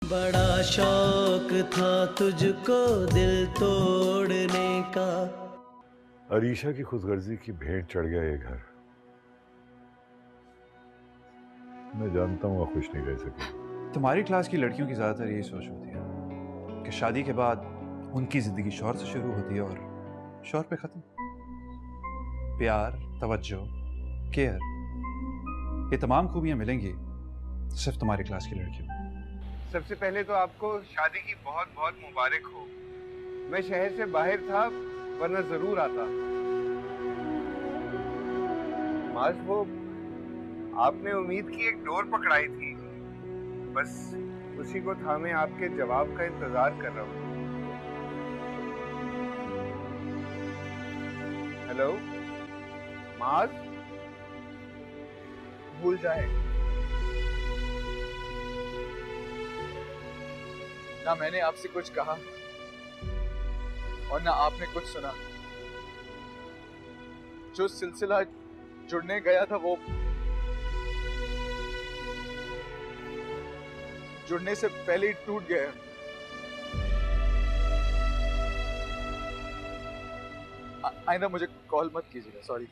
बड़ा शौक था तुझको दिल तोड़ने का। अरीशा की खुदगर्जी की भेंट चढ़ गया ये घर। मैं जानता हूँ आप खुश नहीं रह सके। तुम्हारी क्लास की लड़कियों की ज्यादातर यही सोच होती है कि शादी के बाद उनकी जिंदगी शौहर से शुरू होती है और शौहर पे खत्म। प्यार, तवज्जो, केयर, ये तमाम खूबियां मिलेंगी सिर्फ तुम्हारी क्लास की लड़कियों को। सबसे पहले तो आपको शादी की बहुत बहुत मुबारक हो। मैं शहर से बाहर था वरना जरूर आता। माज वो आपने उम्मीद की एक डोर पकड़ाई थी, बस उसी को थामे आपके जवाब का इंतजार कर रहा हूँ। हेलो माज, भूल जाए ना मैंने आपसे कुछ कहा और ना आपने कुछ सुना। जो सिलसिला जुड़ने गया था वो जुड़ने से पहले ही टूट गया। आइंदा मुझे कॉल मत कीजिएगा, सॉरी।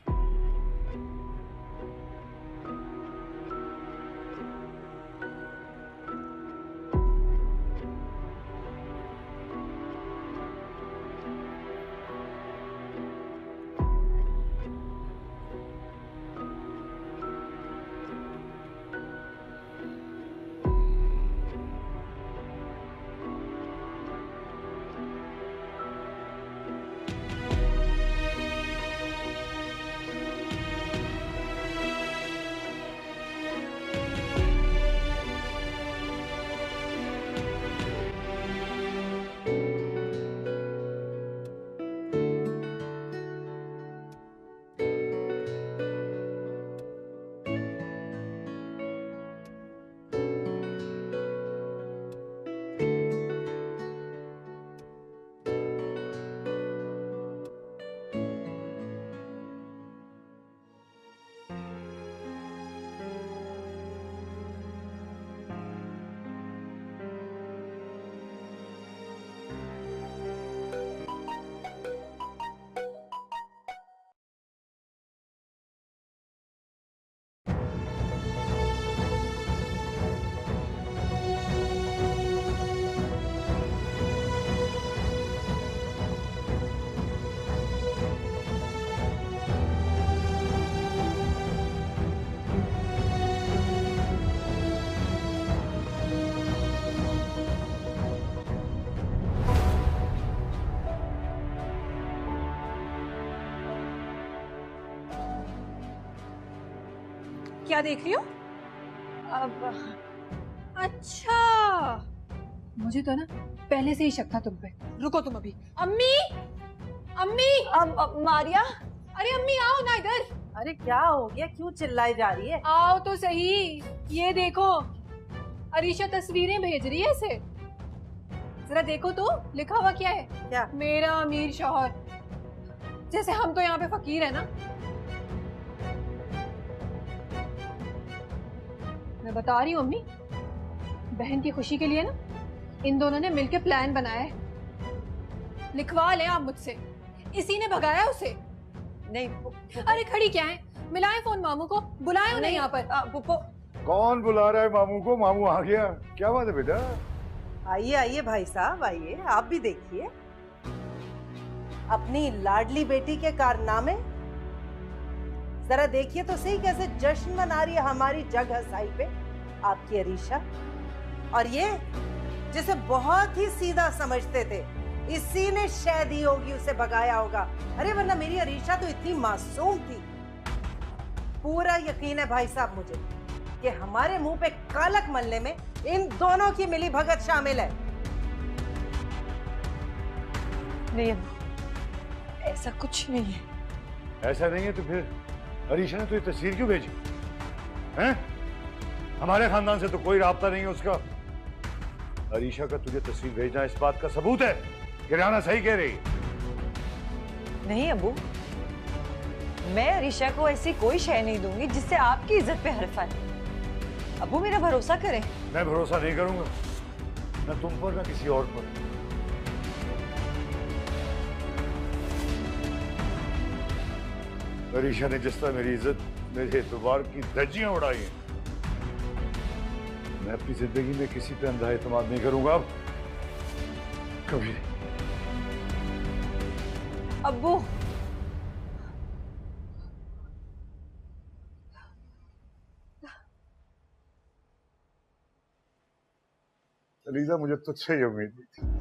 क्या देख रही हो? अब अच्छा, मुझे तो ना पहले से ही शक था तुम पे। रुको तुम अभी। अम्मी, अम्मी। अब मारिया, अरे अम्मी आओ ना इधर। अरे क्या हो गया, क्यों चिल्लाई जा रही है? आओ तो सही। ये देखो, अरीशा तस्वीरें भेज रही है इसे। जरा देखो तो लिखा हुआ क्या है? क्या? मेरा अमीर शौहर। जैसे हम तो यहाँ पे फकीर है ना। मैं बता रही हूँ अम्मी, बहन की खुशी के लिए ना इन दोनों ने मिलकर प्लान बनाया है। लिखवा लें आप मुझसे, इसी ने भगाया उसे। नहीं। अरे खड़ी क्या है, मिलाएं फोन मामू को, बुलाएं उन्हें यहाँ पर। कौन बुला रहा है मामू को? मामू आ गया। क्या बात है बेटा? आइए आइए भाई साहब, आइए, आप भी देखिए अपनी लाडली बेटी के कारनामे। जरा देखिए तो सही कैसे जश्न मना रही है हमारी जग हसाई पे आपकी अरीशा। और ये जिसे बहुत ही सीधा समझते थे, इसी ने शह दी होगी, उसे भगाया होगा। अरे वरना मेरी अरीशा तो इतनी मासूम थी। पूरा यकीन है भाई साहब मुझे कि हमारे मुंह पे कालक मलने में इन दोनों की मिली भगत शामिल है। नहीं, ऐसा कुछ नहीं है। ऐसा नहीं है तो फिर अरीशा ने तो ये तस्वीर क्यों भेजी? हैं? हमारे खानदान से तो कोई राब्ता नहीं है उसका। अरीशा का तुझे तस्वीर भेजना इस बात का सबूत है कि राना सही कह रही है। नहीं अबू, मैं अरीशा को ऐसी कोई शय नहीं दूंगी जिससे आपकी इज्जत पे हर्फ आए। अबू मेरा भरोसा करें। मैं भरोसा नहीं करूंगा। न तुम पर न किसी और पर। अरीशा ने जिस तरह मेरी इज्जत, मेरे एतबार की धज्जियां उड़ाई हैं, मैं अपनी जिंदगी में किसी पे अंधा एतमाद नहीं करूंगा अब, कभी नहीं। अब्बू, अलीजा, मुझे तुझसे ही उम्मीद नहीं थी।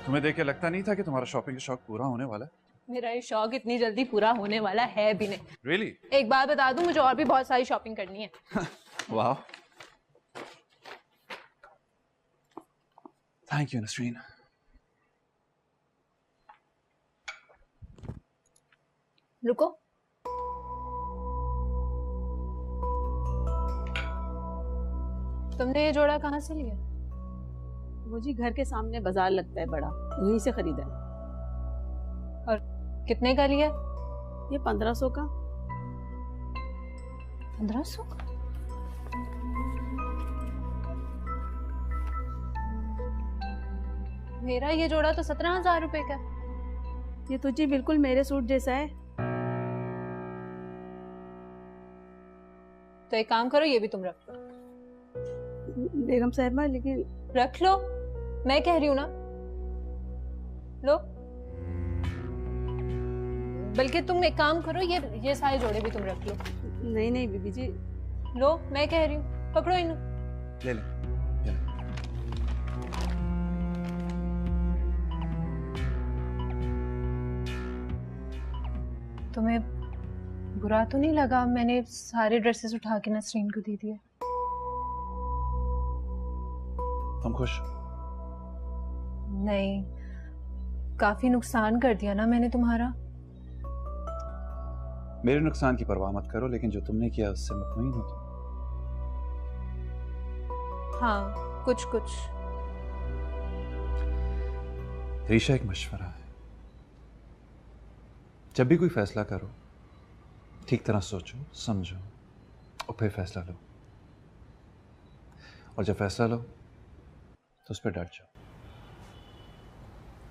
तुम्हें देख के लगता नहीं था कि तुम्हारा शॉपिंग का शौक पूरा होने वाला है। मेरा ये शौक इतनी जल्दी पूरा होने वाला है भी नहीं। Really? एक बात बता दूं, मुझे और भी बहुत सारी शॉपिंग करनी है। वाह, थैंक यू नसरीन। रुको, तुमने ये जोड़ा कहाँ से लिया? वो जी घर के सामने बाजार लगता है बड़ा, यहीं से खरीदा है। और कितने का लिया? ये 1500 का। 1500 का? मेरा ये जोड़ा तो 17,000 रुपए का। ये तो जी बिल्कुल मेरे सूट जैसा है। तो एक काम करो, ये भी तुम रख लो। बेगम साहिबा, लेकिन रख लो, मैं कह रही हूं ना। लो, बल्कि तुम एक काम करो, ये सारे जोड़े भी तुम रख लो। नहीं नहीं बीबी जी। लो, मैं कह रही हूँ, पकड़ो इन्हें। ले ले, ले ले। तुम्हें बुरा तो नहीं लगा मैंने सारे ड्रेसेस उठा के नसरीन को दे दिए? तुम खुश? नहीं, काफी नुकसान कर दिया ना मैंने तुम्हारा। मेरे नुकसान की परवाह मत करो, लेकिन जो तुमने किया उससे मुतमईन हो तुम? हाँ, कुछ कुछ। रीशा, एक मशवरा है, जब भी कोई फैसला करो ठीक तरह सोचो, समझो और फिर फैसला लो। और जब फैसला लो तो उस पर डट जाओ।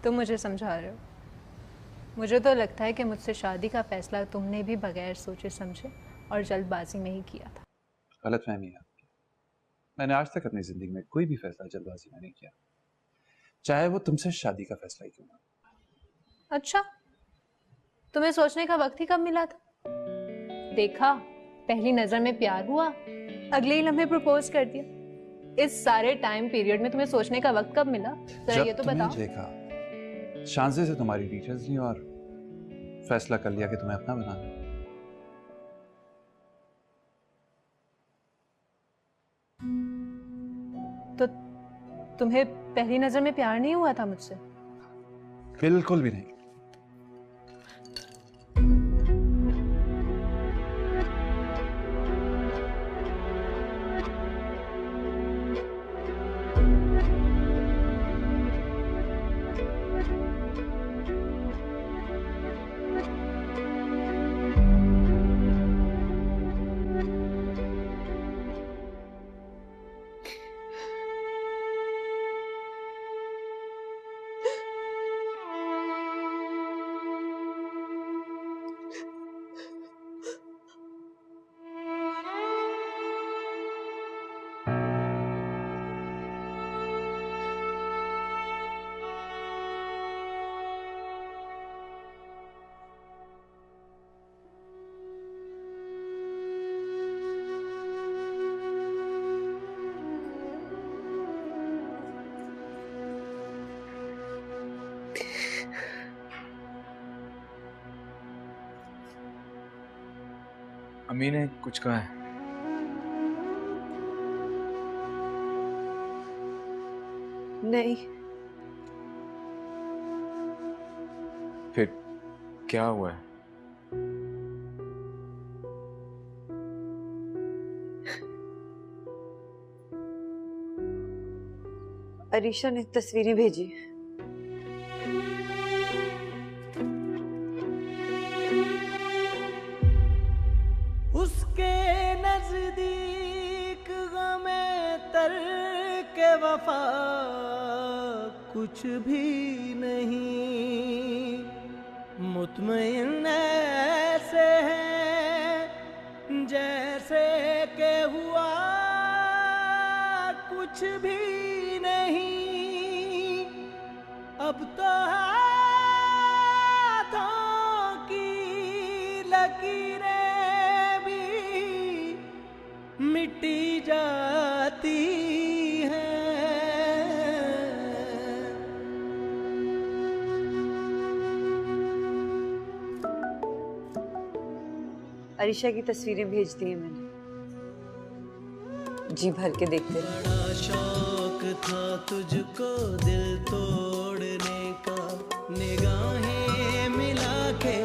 तुम मुझे समझा रहे हो? मुझे तो लगता है कि मुझसे शादी का फैसला तुमने भी बगैर सोचे समझे और जल्दबाजी में ही किया था। गलतफहमी है आपकी। मैंने आज तक अपनी जिंदगी में कोई भी फैसला जल्दबाजी में नहीं किया, चाहे वो तुमसे शादी का फैसला ही क्यों ना। अच्छा, तुम्हें सोचने का वक्त ही कब मिला था? देखा, पहली नजर में प्यार हुआ, अगले ही लम्हे प्रपोज कर दिया। इस सारे टाइम पीरियड में तुम्हें सोचने का वक्त कब मिला? जरा ये तो बताओ। देखा, शांजे से तुम्हारी डिटेल्स ली और फैसला कर लिया कि तुम्हें अपना बनाना। तो तुम्हें पहली नजर में प्यार नहीं हुआ था मुझसे? बिल्कुल भी नहीं। अम्मी ने कुछ कहा है? नहीं। फिर क्या हुआ है? अरीशा ने तस्वीरें भेजी। उसके नजदीक गमे तर के वफा कुछ भी नहीं, मुतमईन ऐसे हैं जैसे के हुआ कुछ भी नहीं। अब तो हाथों की लकीरें भी मिटी जाती हैं। अरीशा की तस्वीरें भेज दी हैं मैंने, जी भर के देखते रहो। बड़ा शौक था तुझको दिल तोड़ने का, निगाहें मिला के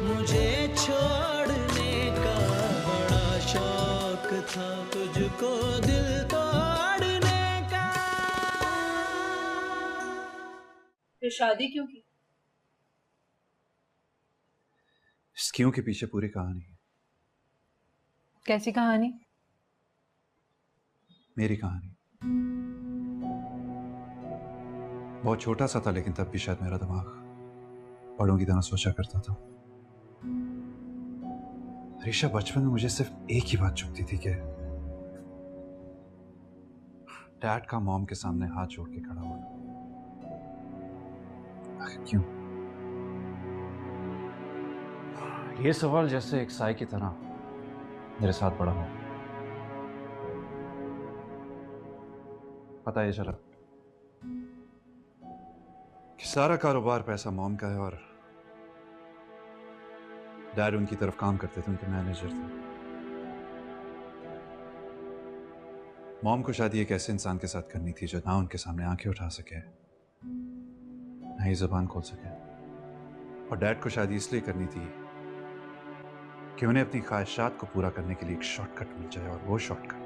मुझे छोड़ने का। बड़ा शौक था तुझको दिल तोड़ने का। फिर शादी क्यों की? इस क्यों के पीछे पूरी कहानी है। कैसी कहानी? मेरी कहानी। बहुत छोटा सा था, लेकिन तब भी शायद मेरा दिमाग बड़ों की तरह सोचा करता था। अरीशा बचपन में मुझे सिर्फ एक ही बात चुभती थी कि डैड का मॉम के सामने हाथ जोड़ के खड़ा हुआ। आखिर क्यों? ये सवाल जैसे एक साई की तरह मेरे साथ पड़ा हो। पता ये चला कि सारा कारोबार पैसा मॉम का है और डैड उनकी तरफ काम करते थे, उनके मैनेजर थे। मॉम को शादी एक ऐसे इंसान के साथ करनी थी जो ना उनके सामने आंखें उठा सके, ना ही जुबान खोल सके। और डैड को शादी इसलिए करनी थी कि उन्हें अपनी ख्वाहिशात को पूरा करने के लिए एक शॉर्टकट मिल जाए, और वो शॉर्टकट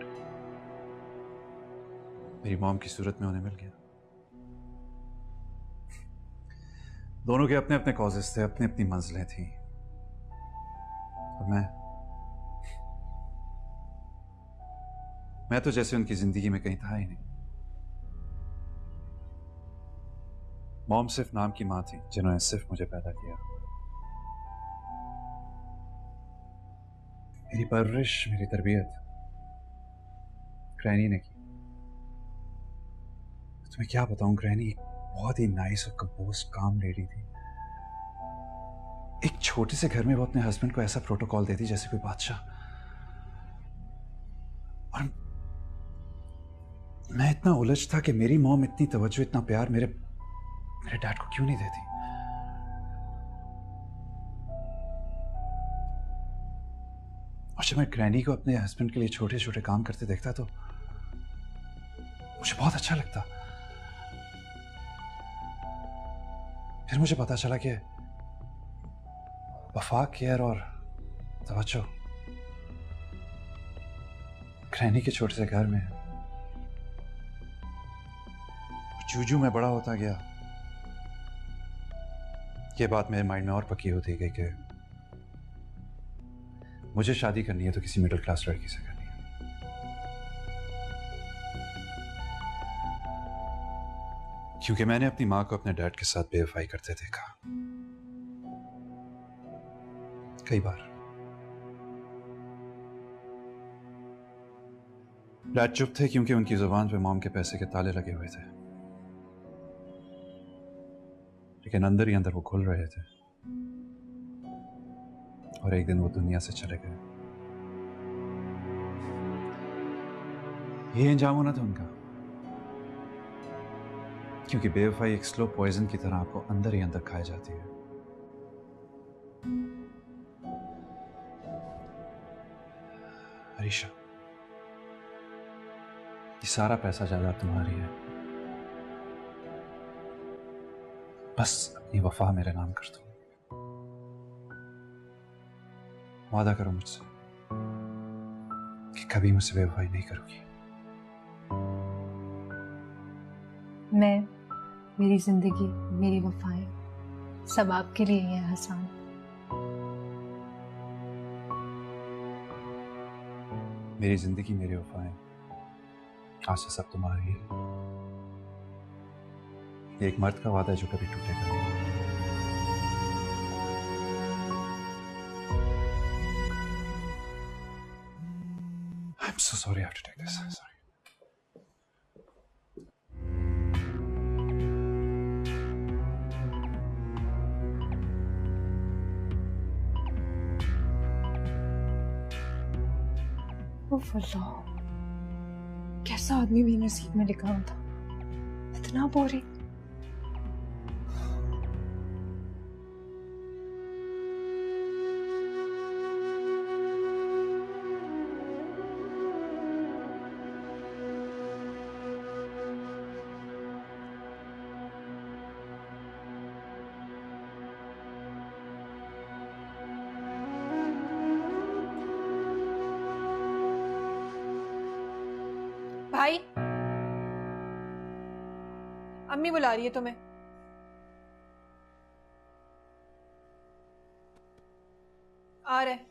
मेरी मॉम की सूरत में उन्हें मिल गया। दोनों के अपने अपने कॉजेस थे, अपनी अपनी मंजिलें थी, और मैं तो जैसे उनकी जिंदगी में कहीं था ही नहीं। मॉम सिर्फ नाम की मां थी जिन्होंने सिर्फ मुझे पैदा किया। मेरी परवरिश, मेरी तरबियत ग्रैनी ने की। तुम्हें क्या बताऊं, ग्रैनी एक बहुत ही नाइस और कंपोज काम लेडी थी। एक छोटे से घर में वो अपने हस्बैंड को ऐसा प्रोटोकॉल देती जैसे कोई बादशाह। और मैं इतना उलझ था कि मेरी मॉम इतनी तवज्जो, इतना प्यार मेरे डैड को क्यों नहीं देती। और जब मैं ग्रैनी को अपने हस्बैंड के लिए छोटे छोटे काम करते देखता तो मुझे बहुत अच्छा लगता। फिर मुझे पता चला कि वफा, केयर और तवज्जो ग्रैनी के छोटे से घर में है। जूजू में बड़ा होता गया, ये बात मेरे माइंड में और पक्की होती गई कि मुझे शादी करनी है तो किसी मिडिल क्लास लड़की से करनी है। क्योंकि मैंने अपनी मां को अपने डैड के साथ बेवफाई करते देखा कई बार। डैड चुप थे क्योंकि उनकी जुबान पे मॉम के पैसे के ताले लगे हुए थे, लेकिन अंदर ही अंदर वो खुल रहे थे। और एक दिन वो दुनिया से चले गए। ये अंजाम होना था उनका, क्योंकि बेवफाई एक स्लो पॉइजन की तरह आपको अंदर ही अंदर खाई जाती है। अरीशा, ये सारा पैसा जायदाद तुम्हारी है, बस अपनी वफा मेरे नाम कर दो। वादा करो मुझसे कि कभी मुझसे बेवफाई नहीं करोगी। मैं, मेरी जिंदगी, मेरी वफाएं सब आपके लिए ही है हसन। मेरी जिंदगी, मेरी वफाएं आज से सब तुम्हारी है। ये एक मर्द का वादा है जो कभी टूटेगा नहीं। I'm so sorry I have to take this. Sorry. उफ अल्लाह, कैसा आदमी भी नसीब में लिखा होता, इतना बोरिंग। भाई, अम्मी बुला रही है तुम्हें। आ रहे।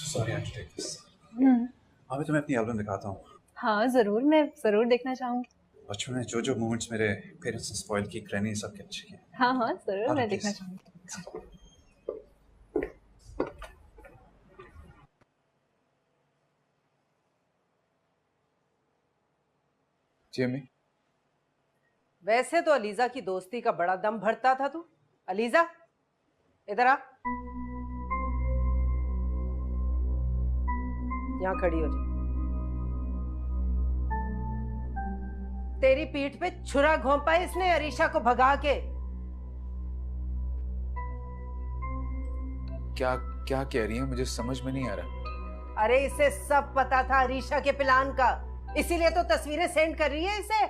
Sorry I have to take this. मैं तुम्हें अपनी एल्बम दिखाता हूँ। हाँ जरूर, मैं जरूर देखना चाहूंगी। बचपन में जो जो मोमेंट्स मेरे पेरेंट्स ने स्पॉइल की, ग्रैनी सब कैप्चर किए। हाँ हाँ जरूर, हाँ, मैं please. देखना चाहूंगी। जी अम्मी। वैसे तो अलीजा की दोस्ती का बड़ा दम भरता था तू। अलीजा, इधर आ, यहाँ खड़ी हो जा। तेरी पीठ पे छुरा घोंपा है इसने अरीशा को भगा के। क्या क्या कह रही है, मुझे समझ में नहीं आ रहा। अरे इसे सब पता था अरीशा के प्लान का, इसीलिए तो तस्वीरें सेंड कर रही है इसे।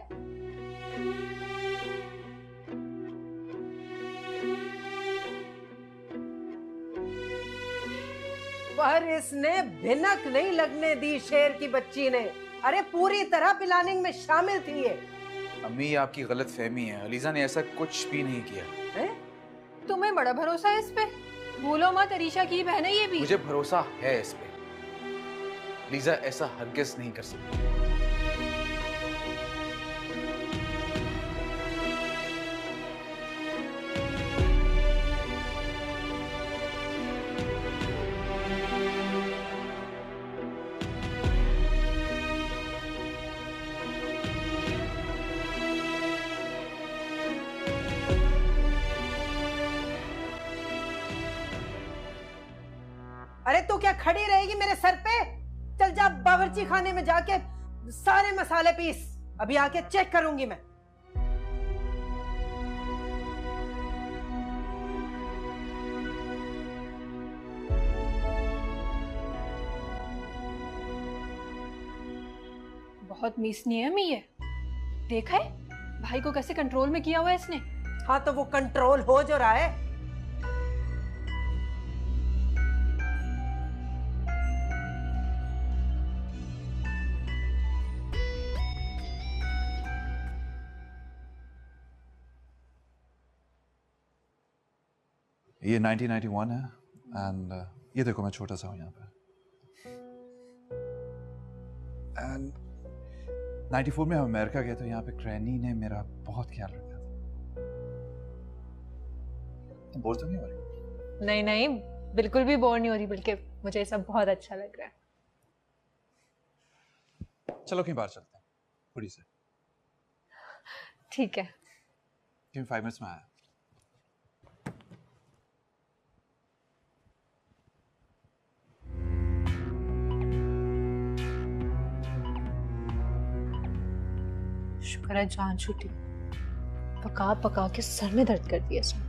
पर इसने भिनक नहीं लगने दी शेर की बच्ची ने। अरे पूरी तरह प्लानिंग में शामिल थी ये। अम्मी ये आपकी गलत फहमी है, अलीजा ने ऐसा कुछ भी नहीं किया है? तुम्हें बड़ा भरोसा है इस पे? भूलो मत अरीशा की बहन है ये भी। मुझे भरोसा है इस पे। अलीजा ऐसा हरगिज़ नहीं कर सकती। अरे तू क्या खड़ी रहेगी मेरे सर पे? चल जा बावर्ची खाने में जाके सारे मसाले पीस, अभी आके चेक करूंगी मैं। बहुत मीसनी है अम्मी ये। देखा है भाई को कैसे कंट्रोल में किया हुआ है इसने। हाँ तो वो कंट्रोल हो जो रहा है। ये 1991 है एंड ये देखो मैं छोटा सा हूँ यहाँ पे। एंड 94 में हम अमेरिका गए तो यहाँ पे ग्रैनी ने मेरा बहुत ख्याल रखा था। तुम बोर तो नहीं हो रही? नहीं नहीं, बिल्कुल भी बोर नहीं हो रही, बल्कि मुझे सब बहुत अच्छा लग रहा है। चलो कहीं बाहर चलते हैं थोड़ी से। ठीक है। 5 मिनट्स में आया। शुक्र है जान छूटी। पका पका के सर में दर्द कर दिया इसने।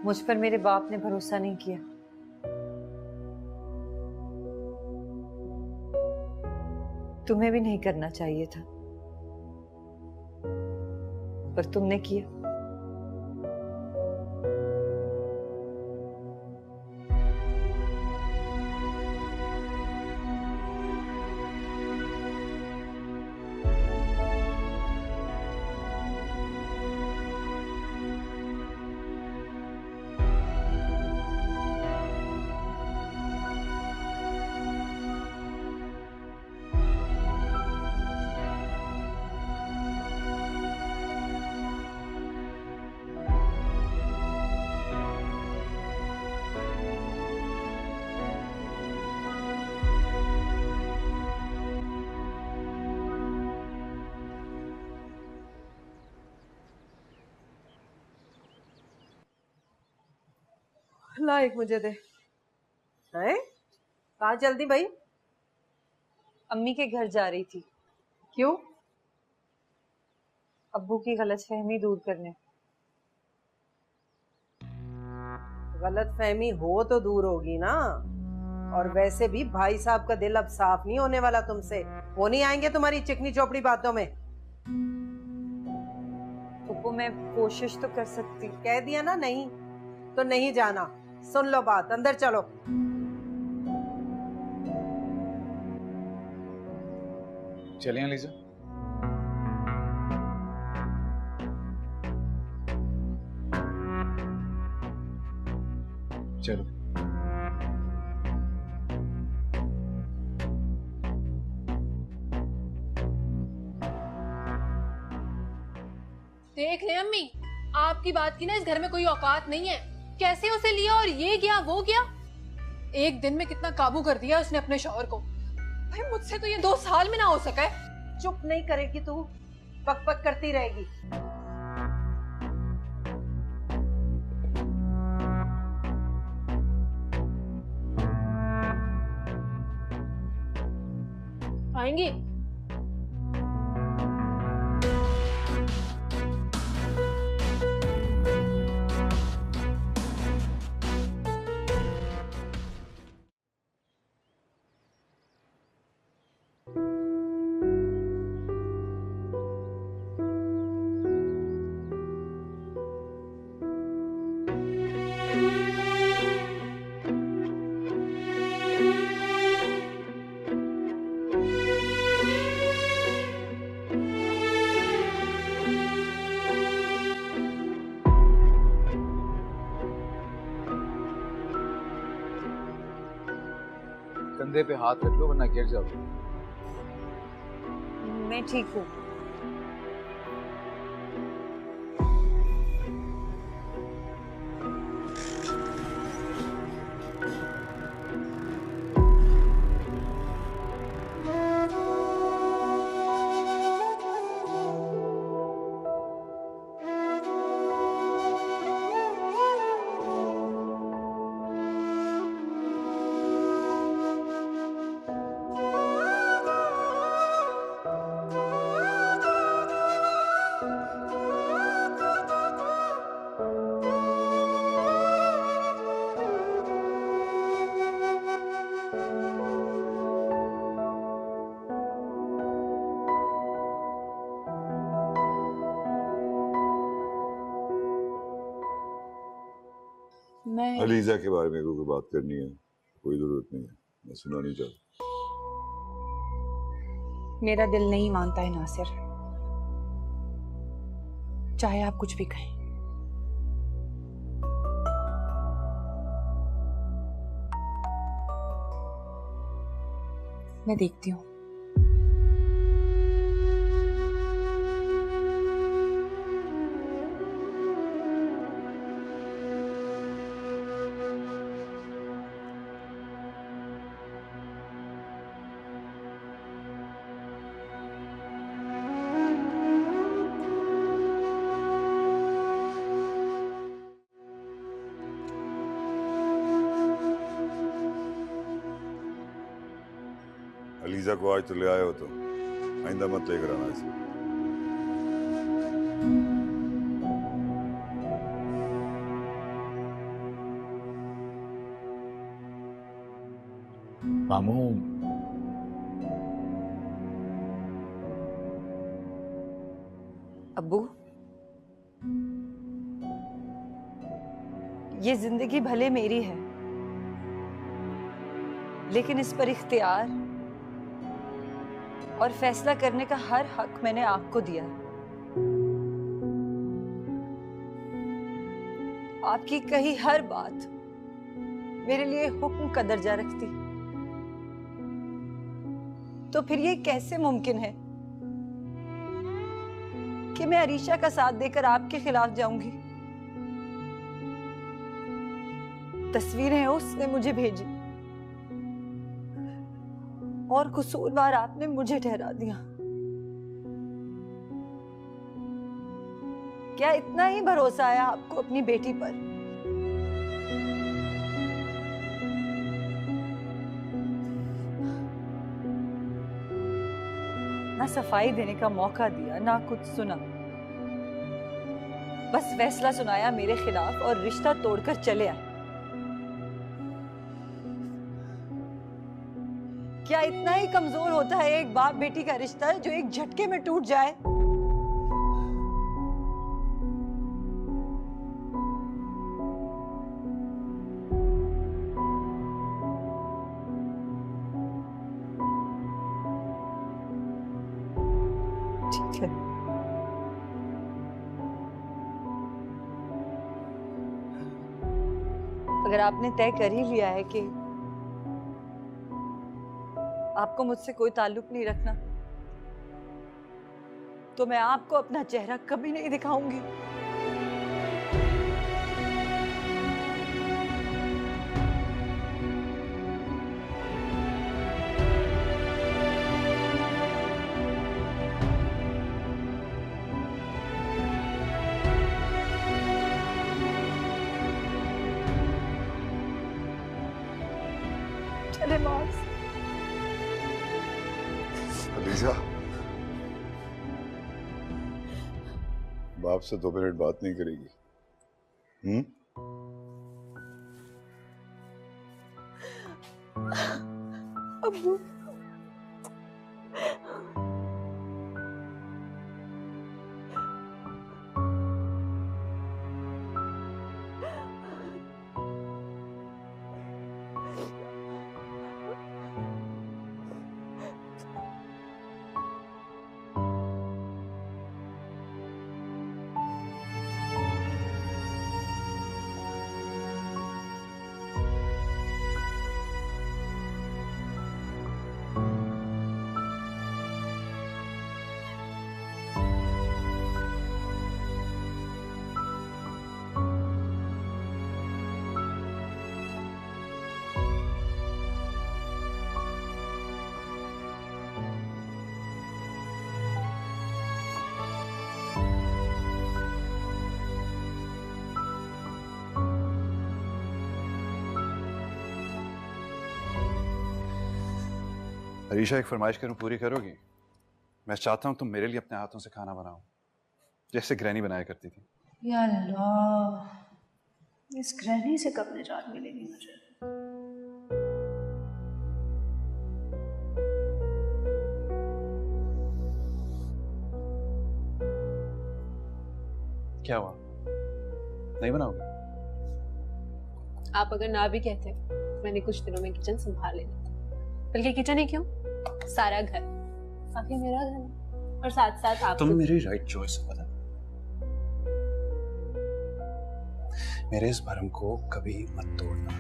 मुझ पर मेरे बाप ने भरोसा नहीं किया। तुम्हें भी नहीं करना चाहिए था, पर तुमने किया। लाइक मुझे दे। है कहाँ जल्दी भाई? अम्मी के घर जा रही थी। क्यों? अब्बू की गलतफहमी दूर करने। गलतफहमी हो तो दूर होगी ना। और वैसे भी भाई साहब का दिल अब साफ नहीं होने वाला तुमसे। वो नहीं आएंगे तुम्हारी चिकनी चौपड़ी बातों में। तो मैं कोशिश तो कर सकती। कह दिया ना नहीं तो नहीं जाना। सुन लो बात, अंदर चलो। चलिए लीजा। चलो। देख ले अम्मी, आपकी बात की ना इस घर में कोई औकात नहीं है। कैसे उसे लिया और ये गया वो गया। एक दिन में कितना काबू कर दिया उसने अपने शौहर को। भाई मुझसे तो ये 2 साल में ना हो सका है। चुप नहीं करेगी तू, पक पक करती रहेगी। आएंगी? कंधे पे हाथ रख लो वरना गिर जाओगे। मैं ठीक हूँ। अलीजा के बारे में कोई बात करनी है, कोई जरूरत नहीं है, मैं सुना नहीं चाहता। मेरा दिल नहीं मानता है नासिर, चाहे आप कुछ भी कहें। मैं देखती हूँ। अलीजा को आज तो ले आए हो तुम, आइंदा मत लेकर आना इसे। मामू, अब्बू, ये जिंदगी भले मेरी है, लेकिन इस पर इख्तियार और फैसला करने का हर हक मैंने आपको दिया। आपकी कही हर बात मेरे लिए हुक्म का दर्जा रखती, तो फिर ये कैसे मुमकिन है कि मैं अरीशा का साथ देकर आपके खिलाफ जाऊंगी? तस्वीरें उसने मुझे भेजी और कसूरवार आपने मुझे ठहरा दिया। क्या इतना ही भरोसा है आपको अपनी बेटी पर? ना सफाई देने का मौका दिया, ना कुछ सुना, बस फैसला सुनाया मेरे खिलाफ और रिश्ता तोड़कर चले आए। क्या इतना ही कमजोर होता है एक बाप बेटी का रिश्ता जो एक झटके में टूट जाए? ठीक है, अगर आपने तय कर ही लिया है कि आपको मुझसे कोई ताल्लुक नहीं रखना, तो मैं आपको अपना चेहरा कभी नहीं दिखाऊंगी। चले मास। अलीजा, बाप से 2 मिनट बात नहीं करेगी? अब्बू, अरीशा, एक फरमाइश करूं, पूरी करोगी? मैं चाहता हूं तुम मेरे लिए अपने हाथों से खाना बनाओ, जैसे ग्रैनी बनाया करती थी। या अल्लाह, इस ग्रैनी से कब निजात मिलेगी मुझे? क्या हुआ, नहीं बनाओगे? आप अगर ना भी कहते मैंने कुछ दिनों में किचन संभाल लेना था। बल्कि किचन ही क्यों, सारा घर आखिर मेरा घर है, और साथ साथ आप। तुम मेरी राइट चॉइस हो बता। मेरे इस भरम को कभी मत तोड़ना।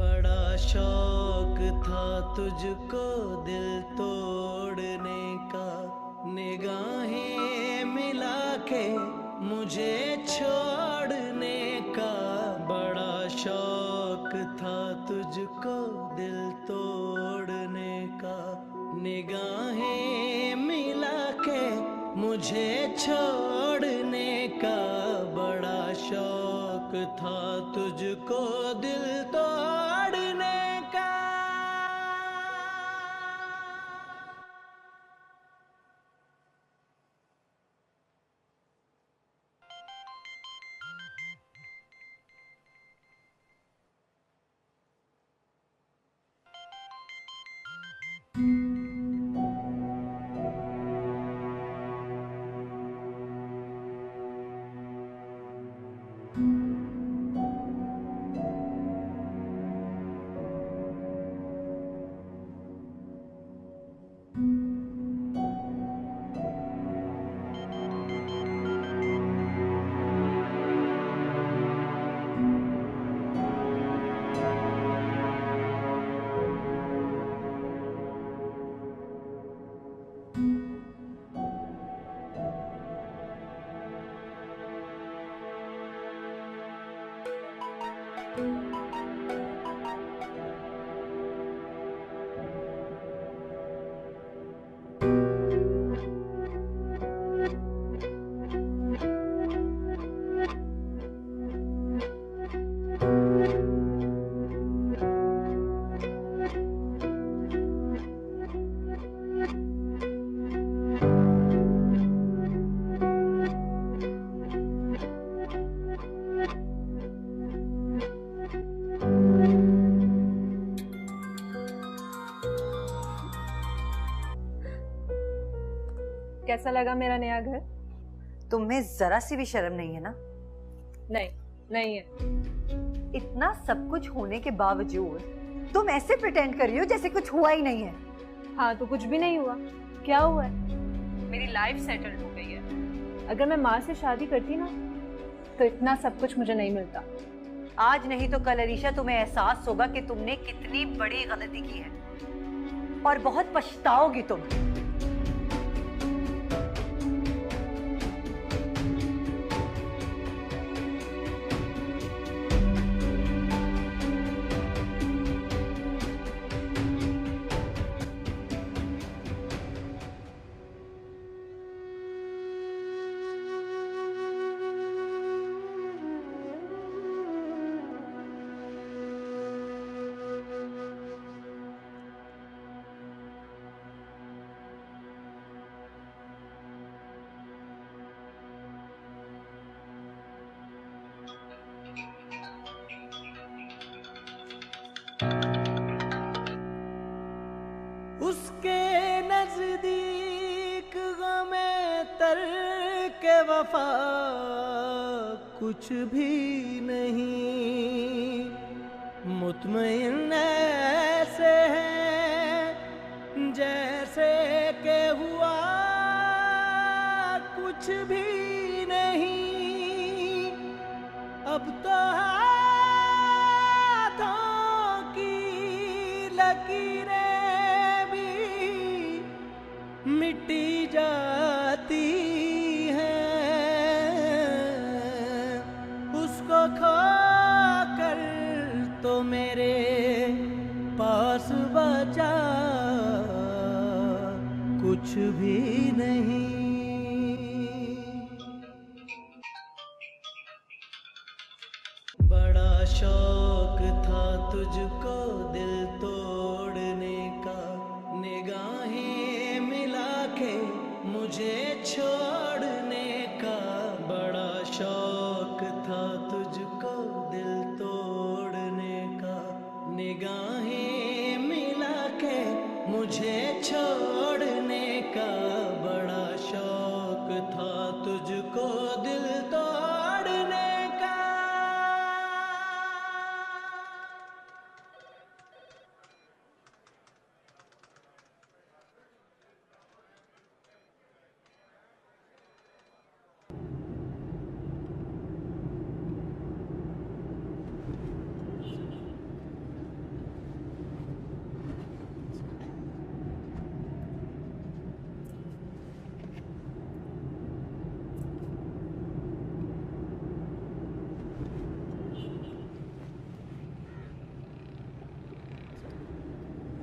बड़ा शौक था तुझको दिल तोड़ने का, निगाहें मिला के मुझे छोड़ने का। बड़ा शौक था तुझको दिल तोड़ने का, निगाहें मिला के मुझे छोड़ने का। बड़ा शौक था तुझको दिल तोड़ने का। कैसा लगा मेरा नया घर? तुम्हें जरा सी भी शर्म नहीं है ना? नहीं, नहीं है। इतना सब कुछ होने के बावजूद तुम ऐसे प्रिटेंड कर रही हो जैसे कुछ हुआ ही नहीं है। हाँ तो कुछ भी नहीं हुआ। क्या हुआ है? मेरी लाइफ सेटल्ड हो गई है। अगर मैं माँ से शादी करती ना तो इतना सब कुछ मुझे नहीं मिलता। आज नहीं तो कल अरीशा तुम्हें एहसास होगा कि तुमने कितनी बड़ी गलती की है और बहुत पछताओगी तुम। उसके नजदीक गमे तर के वफा कुछ भी नहीं। मुतमईन ऐसे हैं जैसे के हुआ कुछ भी नहीं। अब तो हाथों की लकीरें मिटी जाती है। उसको खोकर तो मेरे पास बचा कुछ भी नहीं। बड़ा शौक था तुझको दिल तोड़ने का, निगाहें मिला के मुझे छोड़ने का। बड़ा शौक था तुझको दिल तोड़ने का, निगाहें मिला के मुझे छोड़ने का। बड़ा शौक था तुझको दिल तोड़ने का।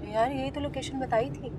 यार यही तो लोकेशन बताई थी।